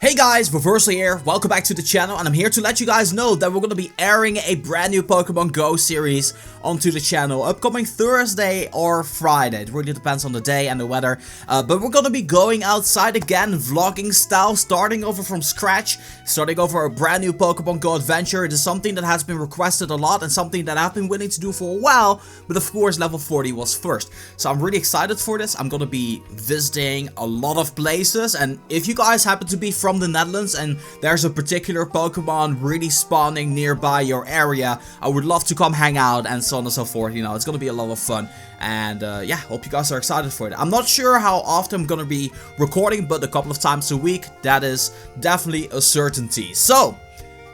Hey guys, Reversal here, welcome back to the channel, and I'm here to let you guys know that we're going to be airing a brand new Pokemon GO series onto the channel upcoming Thursday or Friday. It really depends on the day and the weather, but we're going to be going outside again, vlogging style, starting over from scratch, starting over a brand new Pokemon GO adventure. It is something that has been requested a lot and something that I've been willing to do for a while, but of course level 40 was first. So I'm really excited for this. I'm going to be visiting a lot of places, and if you guys happen to be from the Netherlands and there's a particular Pokemon really spawning nearby your area, I would love to come hang out and so on and so forth. You know, it's gonna be a lot of fun, and yeah, hope you guys are excited for it. I'm not sure how often I'm gonna be recording, but a couple of times a week, that is definitely a certainty. So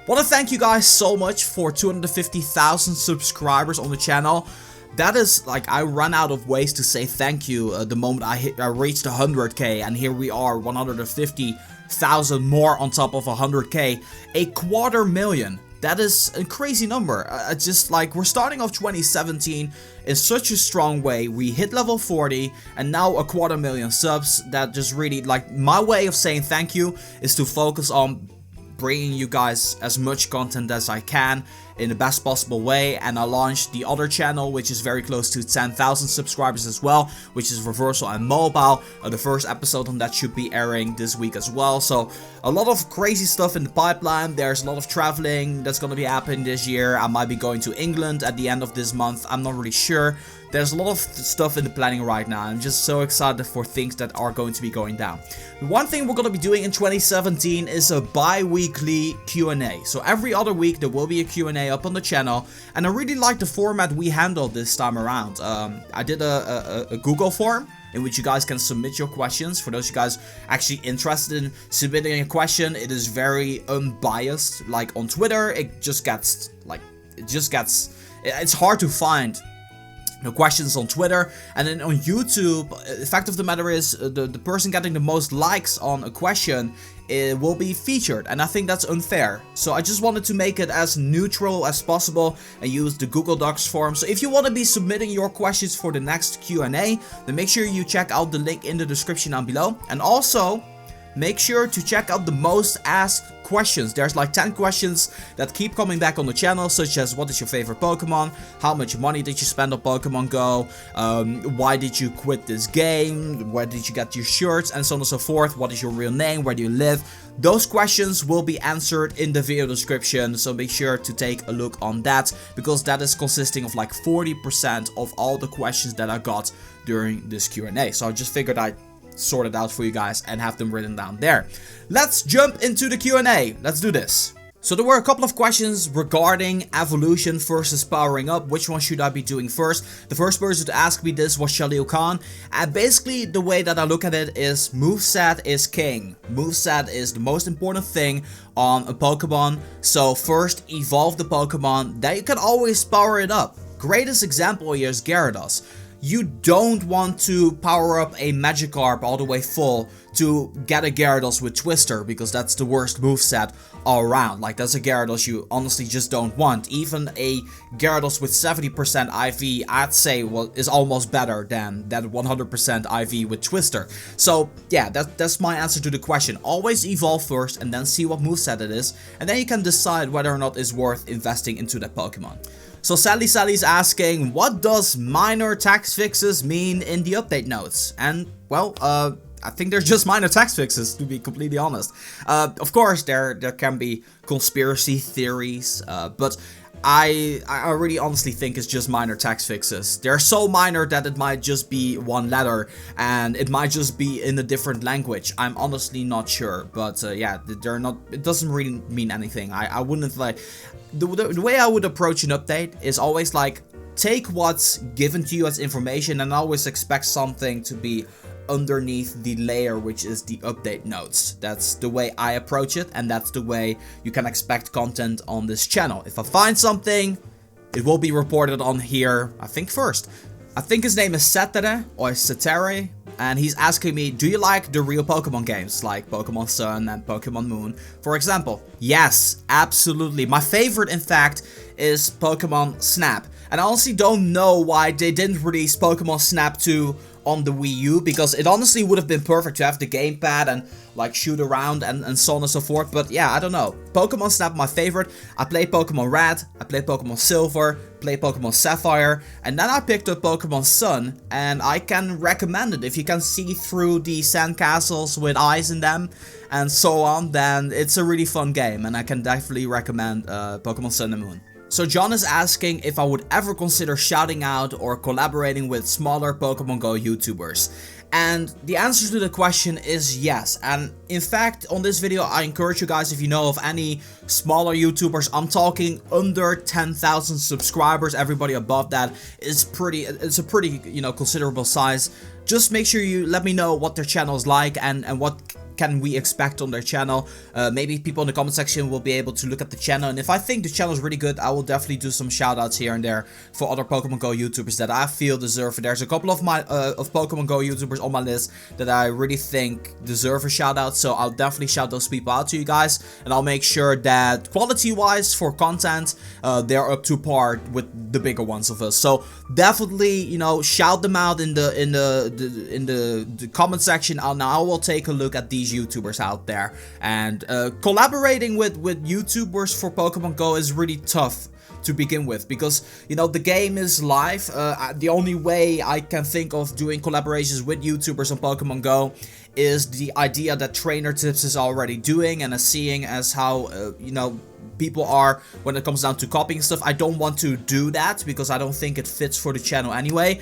want to thank you guys so much for 250,000 subscribers on the channel. That is, like, I ran out of ways to say thank you the moment I reached 100k, and here we are, 150,000 more on top of 100k, a 250,000. That is a crazy number. It's just like, we're starting off 2017 in such a strong way. We hit level 40 and now a 250,000 subs. That just really, like, my way of saying thank you is to focus on bringing you guys as much content as I can in the best possible way. And I launched the other channel, which is very close to 10,000 subscribers as well, which is Reversal and Mobile. The first episode on that should be airing this week as well. So a lot of crazy stuff in the pipeline. There's a lot of traveling that's going to be happening this year. I might be going to England at the end of this month. I'm not really sure. There's a lot of stuff in the planning right now. I'm just so excited for things that are going to be going down. One thing we're going to be doing in 2017 is a bi-weekly Q&A. So every other week there will be a Q&A up on the channel, and I really like the format we handled this time around. I did a Google form in which you guys can submit your questions. For those of you guys actually interested in submitting a question, it is very unbiased. Like on Twitter, it's hard to find the questions on Twitter, and then on YouTube, the fact of the matter is the person getting the most likes on a question, it will be featured, and I think that's unfair. So I just wanted to make it as neutral as possible and use the Google Docs form. So if you want to be submitting your questions for the next Q&A, then make sure you check out the link in the description down below, and also make sure to check out the most asked questions. There's like 10 questions that keep coming back on the channel, such as what is your favorite Pokemon, how much money did you spend on Pokemon GO, why did you quit this game, where did you get your shirts, and so on and so forth, what is your real name, where do you live. Those questions will be answered in the video description, so make sure to take a look on that, because that is consisting of like 40% of all the questions that I got during this Q&A. So I just figured I'd sort it out for you guys and have them written down there. Let's jump into the Q&A. Let's do this. So there were a couple of questions regarding evolution versus powering up. Which one should I be doing first? The first person to ask me this was Shalil Khan. And basically the way that I look at it is moveset is king. Moveset is the most important thing on a Pokemon. So first evolve the Pokemon, then you can always power it up. Greatest example here is Gyarados. You don't want to power up a Magikarp all the way full to get a Gyarados with Twister, because that's the worst moveset all around. Like, that's a Gyarados you honestly just don't want. Even a Gyarados with 70% IV, I'd say, well, is almost better than that 100% IV with Twister. So yeah, that's my answer to the question. Always evolve first and then see what moveset it is, and then you can decide whether or not it's worth investing into that Pokemon. So Sally's asking, what does minor tax fixes mean in the update notes? And well, I think they're just minor tax fixes, to be completely honest. Of course, there can be conspiracy theories, but I really honestly think it's just minor tax fixes. They're so minor that it might just be one letter, and it might just be in a different language. I'm honestly not sure, but yeah, they're not. It doesn't really mean anything. I wouldn't like. The way I would approach an update is always like, take what's given to you as information and always expect something to be underneath the layer, which is the update notes. That's the way I approach it, and that's the way you can expect content on this channel. If I find something, it will be reported on here, I think first. I think his name is Setere or Setere, and he's asking me, do you like the real Pokemon games like Pokemon Sun and Pokemon Moon, for example? Yes, absolutely. My favorite, in fact, is Pokemon Snap, and I honestly don't know why they didn't release Pokemon Snap 2 on the Wii U, because it honestly would have been perfect to have the gamepad and like shoot around and so on and so forth. But yeah, I don't know. Pokemon Snap, my favorite. I played Pokemon Red, I played Pokemon Silver, played Pokemon Sapphire, and then I picked up Pokemon Sun, and I can recommend it. If you can see through the sandcastles with eyes in them and so on, then it's a really fun game, and I can definitely recommend Pokemon Sun and Moon. So John is asking if I would ever consider shouting out or collaborating with smaller Pokemon Go YouTubers. And the answer to the question is yes. And in fact, on this video, I encourage you guys, if you know of any smaller YouTubers, I'm talking under 10,000 subscribers. Everybody above that is it's a pretty, you know, considerable size. Just make sure you let me know what their channel is like and what can we expect on their channel. Maybe people in the comment section will be able to look at the channel, and if I think the channel is really good, I will definitely do some shoutouts here and there for other Pokemon Go YouTubers that I feel deserve it. There's a couple of my Pokemon Go YouTubers on my list that I really think deserve a shoutout, so I'll definitely shout those people out to you guys, and I'll make sure that quality-wise for content, they're up to par with the bigger ones of us. So definitely, you know, shout them out in the comment section. Now I will take a look at these YouTubers out there, and collaborating with YouTubers for Pokemon Go is really tough to begin with, because, you know, the game is live. The only way I can think of doing collaborations with YouTubers on Pokemon Go is the idea that Trainer Tips is already doing, and seeing as how you know, people are when it comes down to copying stuff. I don't want to do that because I don't think it fits for the channel anyway.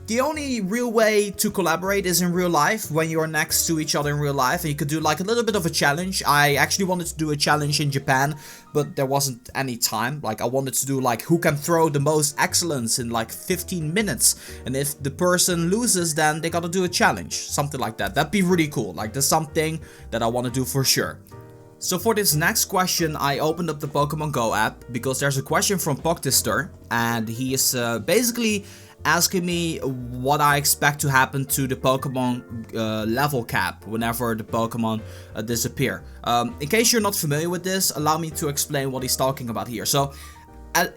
The only real way to collaborate is in real life, when you're next to each other in real life, and you could do like a little bit of a challenge. I actually wanted to do a challenge in Japan, but there wasn't any time. Like, I wanted to do like who can throw the most excellence in like 15 minutes, and if the person loses, then they gotta do a challenge, something like that. That'd be really cool. Like, that's something that I want to do for sure. So for this next question, I opened up the Pokemon Go app because there's a question from Poctister, and he is basically asking me what I expect to happen to the Pokemon level cap whenever the Pokemon disappear. In case you're not familiar with this, allow me to explain what he's talking about here. So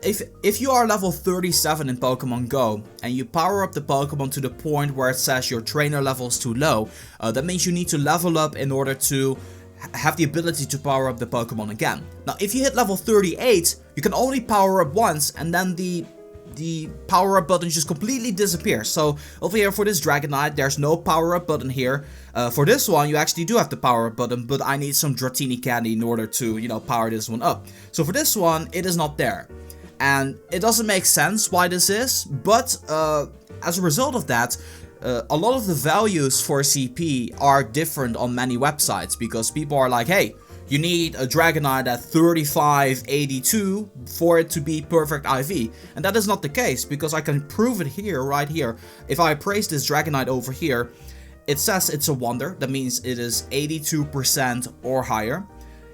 if you are level 37 in Pokemon Go and you power up the Pokemon to the point where it says your trainer level is too low, that means you need to level up in order to have the ability to power up the Pokemon again. Now, if you hit level 38, you can only power up once, and then the power up button just completely disappears. So over here for this Dragonite, there's no power up button here. For this one, you actually do have the power up button, but I need some Dratini candy in order to, you know, power this one up. So for this one, it is not there. And it doesn't make sense why this is, but as a result of that, a lot of the values for CP are different on many websites, because people are like, hey, you need a Dragonite at 3582 for it to be perfect IV. And that is not the case, because I can prove it here, right here. If I praise this Dragonite over here, it says it's a wonder. That means it is 82% or higher.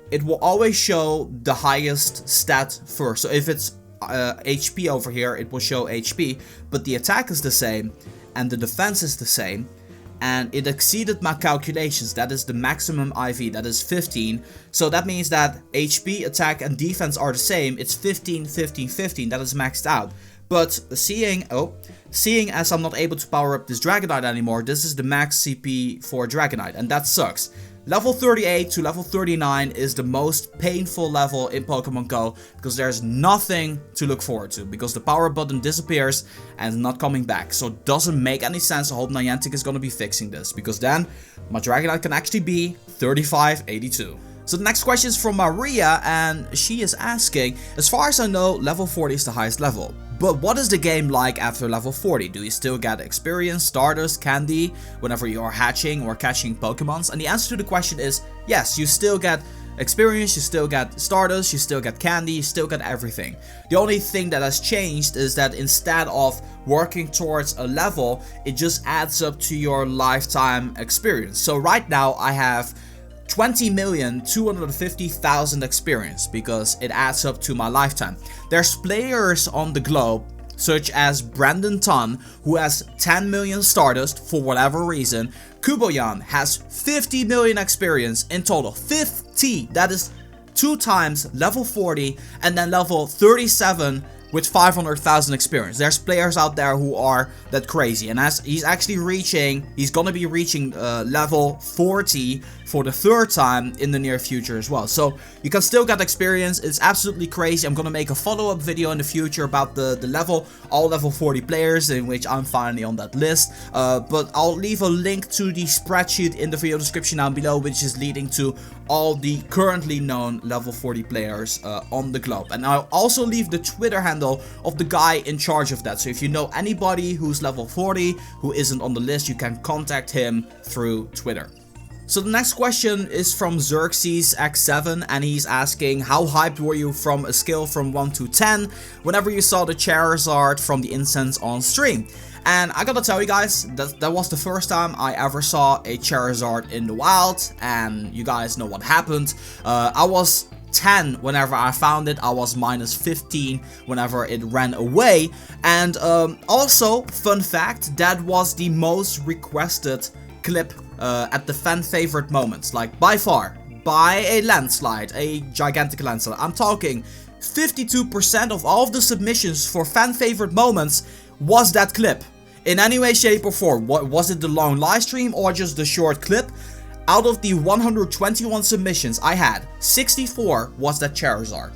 It will always show the highest stat first. So if it's HP over here, it will show HP, but the attack is the same and the defense is the same, and it exceeded my calculations. That is the maximum IV, that is 15. So that means that HP, attack and defense are the same. It's 15, 15, 15, that is maxed out. But seeing as I'm not able to power up this Dragonite anymore, this is the max CP for Dragonite, and that sucks. Level 38 to level 39 is the most painful level in Pokemon Go, because there's nothing to look forward to, because the power button disappears and is not coming back. So it doesn't make any sense. I hope Niantic is going to be fixing this, because then my Dragonite can actually be 3582. So the next question is from Maria, and she is asking, as far as I know, level 40 is the highest level. But what is the game like after level 40? Do you still get experience, Stardust, candy whenever you are hatching or catching Pokemons? And the answer to the question is yes, you still get experience, you still get Stardust, you still get candy, you still get everything. The only thing that has changed is that instead of working towards a level, it just adds up to your lifetime experience. So right now I have 20,250,000 experience, because it adds up to my lifetime. There's players on the globe, such as Brandon Ton, who has 10 million Stardust for whatever reason. Kuboyan has 50 million experience in total. 50! That is 2 times level 40, and then level 37 with 500,000 experience. There's players out there who are that crazy, and as he's gonna be reaching level 40 for the 3rd time in the near future as well. So you can still get experience. It's absolutely crazy. I'm gonna make a follow-up video in the future about all level 40 players, in which I'm finally on that list. But I'll leave a link to the spreadsheet in the video description down below, which is leading to all the currently known level 40 players on the globe. And I'll also leave the Twitter handle of the guy in charge of that. So if you know anybody who's level 40 who isn't on the list, you can contact him through Twitter. So the next question is from Xerxes X7, and he's asking, how hyped were you from a scale from 1 to 10 whenever you saw the Charizard from the incense on stream? And I gotta tell you guys, that was the first time I ever saw a Charizard in the wild, and you guys know what happened. I was 10 whenever I found it. I was minus 15 whenever it ran away. And also, fun fact, that was the most requested clip at the fan favorite moments, like by far, by a landslide, a gigantic landslide. I'm talking 52% of all of the submissions for fan favorite moments was that clip. In any way, shape or form. What was it, the long live stream or just the short clip? Out of the 121 submissions I had, 64 was that Charizard.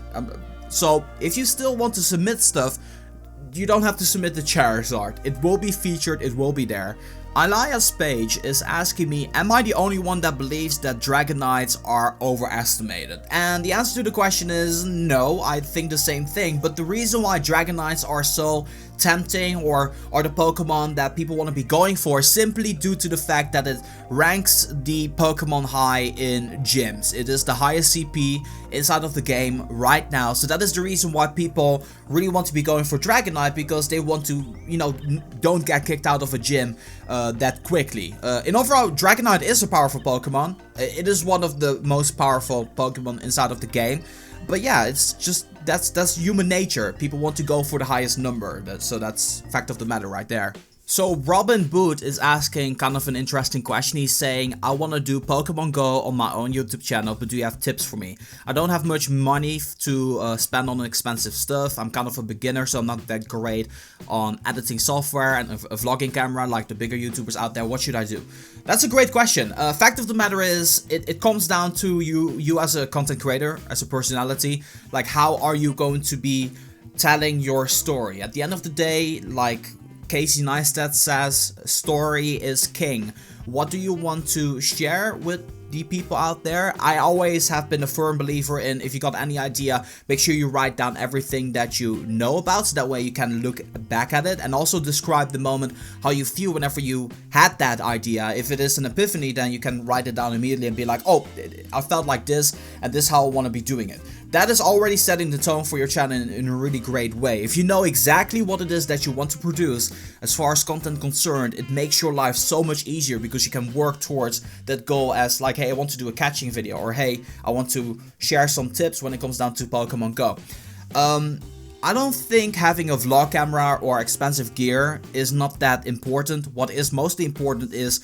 So if you still want to submit stuff, you don't have to submit the Charizard. It will be featured, it will be there. Elias Page is asking me, am I the only one that believes that Dragonites are overestimated? And the answer to the question is no, I think the same thing. But the reason why Dragonites are so tempting, or are the Pokemon that people want to be going for, simply due to the fact that it ranks the Pokemon high in gyms. It is the highest CP inside of the game right now, so that is the reason why people really want to be going for Dragonite, because they want to, you know, don't get kicked out of a gym that quickly. In overall, Dragonite is a powerful Pokemon. It is one of the most powerful Pokemon inside of the game. But yeah, it's just, that's human nature. People want to go for the highest number. So that's fact of the matter right there. So Robin Boot is asking kind of an interesting question. He's saying, I want to do Pokemon Go on my own YouTube channel, but do you have tips for me? I don't have much money to spend on expensive stuff. I'm kind of a beginner, so I'm not that great on editing software and a vlogging camera like the bigger YouTubers out there. What should I do? That's a great question. Fact of the matter is, it comes down to you as a content creator, as a personality. Like, how are you going to be telling your story? At the end of the day, like Casey Neistat says, story is king. What do you want to share with the people out there? I always have been a firm believer in, if you got any idea, make sure you write down everything that you know about, so that way you can look back at it and also describe the moment, how you feel whenever you had that idea. If it is an epiphany, then you can write it down immediately and be like, oh, I felt like this and this is how I want to be doing it. That is already setting the tone for your channel in a really great way. If you know exactly what it is that you want to produce, as far as content concerned, it makes your life so much easier, because you can work towards that goal as like, hey, I want to do a catching video, or hey, I want to share some tips when it comes down to Pokemon Go. I don't think having a vlog camera or expensive gear is not that important. What is mostly important is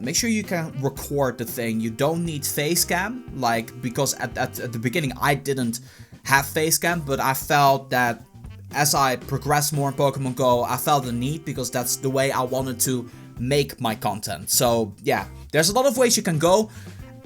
make sure you can record the thing. You don't need face cam, like, because at the beginning I didn't have face cam, but I felt that as I progressed more in Pokemon Go, I felt the need, because that's the way I wanted to make my content. So yeah, there's a lot of ways you can go.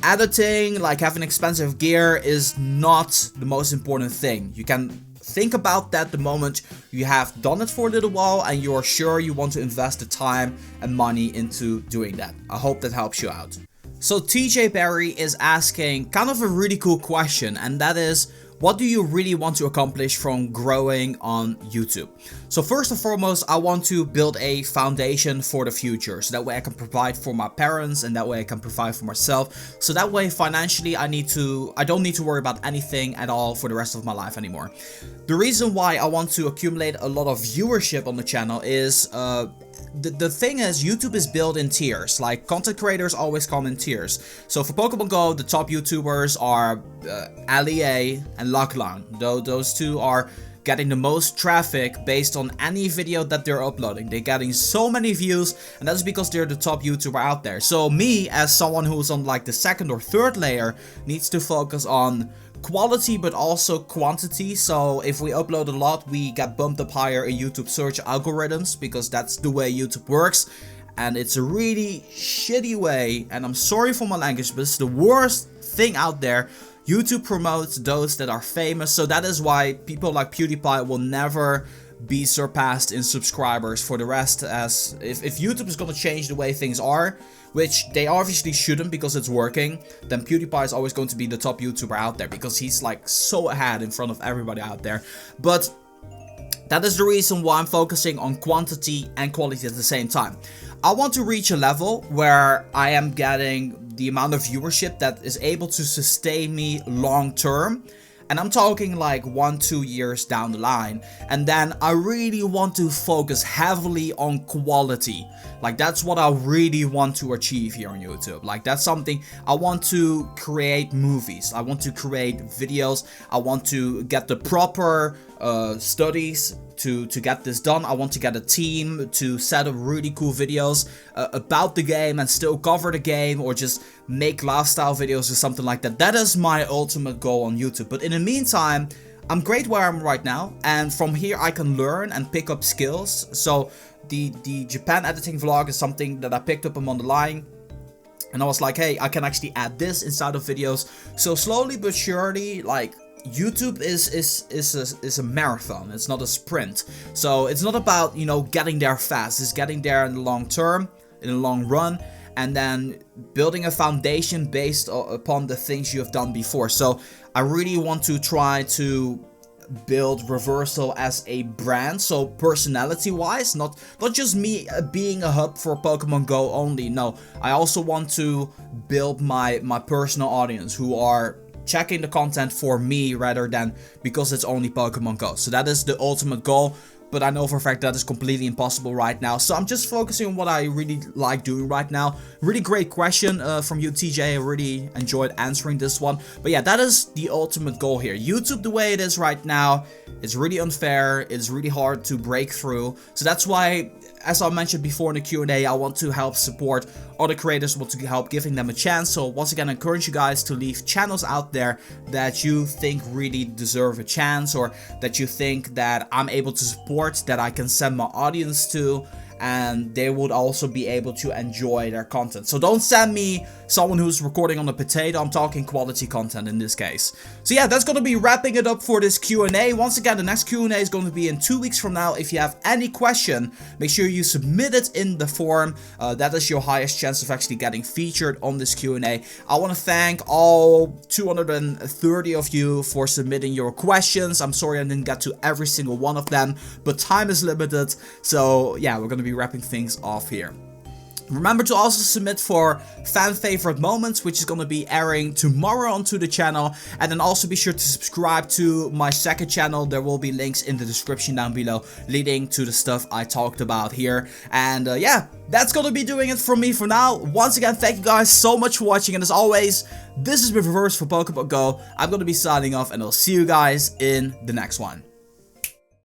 Editing, like having expensive gear, is not the most important thing. You can think about that the moment you have done it for a little while and you're sure you want to invest the time and money into doing that. I hope that helps you out. So TJ Berry is asking kind of a really cool question, and that is, what do you really want to accomplish from growing on YouTube? So first and foremost, I want to build a foundation for the future, so that way I can provide for my parents, and that way I can provide for myself. So that way financially I don't need to worry about anything at all for the rest of my life anymore. The reason why I want to accumulate a lot of viewership on the channel is the thing is, YouTube is built in tiers. Like, content creators always come in tiers. So for Pokemon Go, the top YouTubers are Ali and Laklang. Those two are getting the most traffic based on any video that they're uploading. They're getting so many views, and that's because they're the top YouTuber out there. So me, as someone who's on like the second or third layer, needs to focus on quality but also quantity. So if we upload a lot, we get bumped up higher in YouTube search algorithms, because that's the way YouTube works. And it's a really shitty way, and I'm sorry for my language, but it's the worst thing out there. YouTube promotes those that are famous, so that is why people like PewDiePie will never be surpassed in subscribers for the rest. As if YouTube is gonna change the way things are, which they obviously shouldn't because it's working, then PewDiePie is always going to be the top YouTuber out there, because he's like so ahead in front of everybody out there. But that is the reason why I'm focusing on quantity and quality at the same time. I want to reach a level where I am getting the amount of viewership that is able to sustain me long term. And I'm talking like 1-2 years down the line. And then I really want to focus heavily on quality. Like, that's what I really want to achieve here on YouTube. Like, that's something I want to create. Movies, I want to create videos, I want to get the proper studies to get this done. I want to get a team to set up really cool videos about the game and still cover the game, or just make lifestyle videos or something like that. That is my ultimate goal on YouTube. But in the meantime, I'm great where I'm right now, and from here I can learn and pick up skills. So the Japan editing vlog is something that I picked up on the line, and I was like, hey, I can actually add this inside of videos. So slowly but surely, like, YouTube is a marathon. It's not a sprint. So it's not about, you know, getting there fast. It's getting there in the long term, in the long run, and then building a foundation based upon the things you have done before. So I really want to try to build Reversal as a brand, so personality wise, not just me being a hub for Pokemon Go only. No, I also want to build my personal audience who are checking the content for me rather than because it's only Pokemon Go. So that is the ultimate goal. But I know for a fact that is completely impossible right now. So I'm just focusing on what I really like doing right now. Really great question from you, TJ. I really enjoyed answering this one. But yeah, that is the ultimate goal here. YouTube, the way it is right now, it's really unfair. It's really hard to break through. So that's why, as I mentioned before in the Q&A, I want to help support other creators, want to help giving them a chance. So once again, I encourage you guys to leave channels out there that you think really deserve a chance, or that you think that I'm able to support, that I can send my audience to, and they would also be able to enjoy their content. So don't send me someone who's recording on a potato. I'm talking quality content in this case. So yeah, that's going to be wrapping it up for this Q&A. Once again, the next Q&A is going to be in 2 weeks from now. If you have any question, make sure you submit it in the forum. That is your highest chance of actually getting featured on this Q&A. I want to thank all 230 of you for submitting your questions. I'm sorry I didn't get to every single one of them, but time is limited. So yeah, we're going to be wrapping things off here. Remember to also submit for fan favorite moments, which is going to be airing tomorrow onto the channel. And then also be sure to subscribe to my second channel. There will be links in the description down below leading to the stuff I talked about here. And yeah, that's going to be doing it from me for now. Once again, thank you guys so much for watching. And as always, this has been Reverse for Pokemon Go. I'm going to be signing off, and I'll see you guys in the next one.